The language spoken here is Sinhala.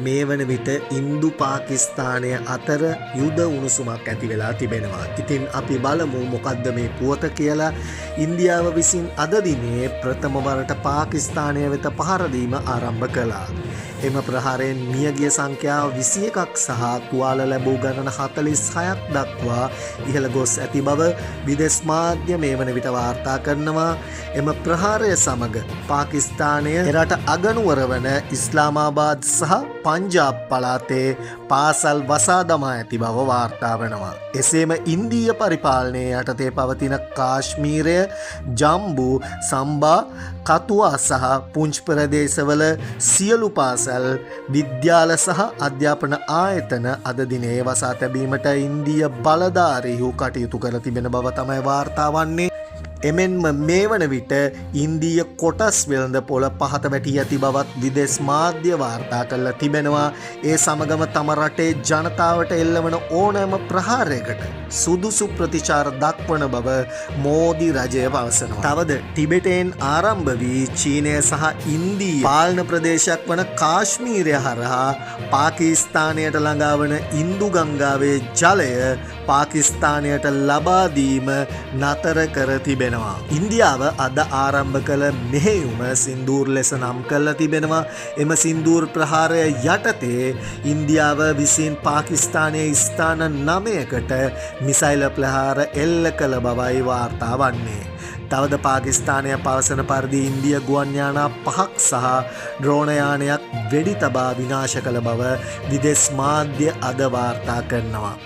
මේ වන විට ඉන්දු පාකිස්තානය අතර යුද උණුසුමක් ඇති වෙලා තිබෙනවා. ඉතින් අපි බලමු මොකද්ද මේ පුවත කියලා. ඉන්දියාව විසින් අද දිනේ ප්‍රථම වරට පාකිස්තානය වෙත පහර දීම ආරම්භ කළා. එම ප්‍රහාරයෙන් මියගිය සංඛ්‍යාව 21ක් සහ තුවාල ලැබූ ගණන 46ක් දක්වා ඉහළ ගොස් ඇති බව විදේශ මාධ්‍ය මේ වන විට වාර්තා කරනවා. එම ප්‍රහාරය සමග පාකිස්තානය එරට අගනුවර වන ඉස්ලාමාබාද් සහ පංජාබ් පළාතේ පාසල් වසා දමා ඇති බව වාර්තා වනවා. එසේම ඉන්දීය පරිපාලනය යටතේ පවතින කාශ්මීරය, ජම්බු, සම්බා, කතුවා සහ පුංච් ප්‍රදේශවල සියලු පාසල්, විද්‍යාල සහ අධ්‍යාපන ආයතන අද දිනේ වසා තැබීමට ඉන්දීය බලධාරීහු කටයුතු කර තිබෙන බව තමයි වාර්තා වන්නේ. එමෙන්ම මේ වන විට ඉන්දීය කොටස් වෙළඳ පොළ පහත වැටී ඇති බවත් විදේශ මාධ්‍ය වාර්තා කරලා තිබෙනවා. ඒ සමගම තම රටේ ජනතාවට එල්ලවන ඕනෑම ප්‍රහාරයකට සුදුසු ප්‍රතිචාර දක්වන බව මෝදි රජය පවසනවා. තවද ටිබෙටෙන් ආරම්භ වී චීනය සහ ඉන්දීය පාලන ප්‍රදේශයක් වන කාශ්මීරය හරහා පාකිස්තානයට ළඟා වන ඉන්දු ගංගාවේ ජලය පාකිස්තානයට ලබා දීම නතර කර තිබෙනවා. ඉන්දියාව අද ආරම්භ කළ මෙහෙයුම සින්දූර් ලෙස නම් කරලා තිබෙනවා. එම සින්දූර් ප්‍රහාරය යටතේ ඉන්දියාව විසින් පාකිස්තානයේ ස්ථාන 9කට මිසයිල ප්‍රහාර එල්ල කළ බවයි වාර්තා වන්නේ. තවද පාකිස්තානය පවසන පරිදි ඉන්දිය ගුවන් යානා 5ක් සහ ඩ්‍රෝන යානයක් වෙඩි තබා විනාශ කළ බව විදේශ මාධ්‍ය අද වාර්තා කරනවා.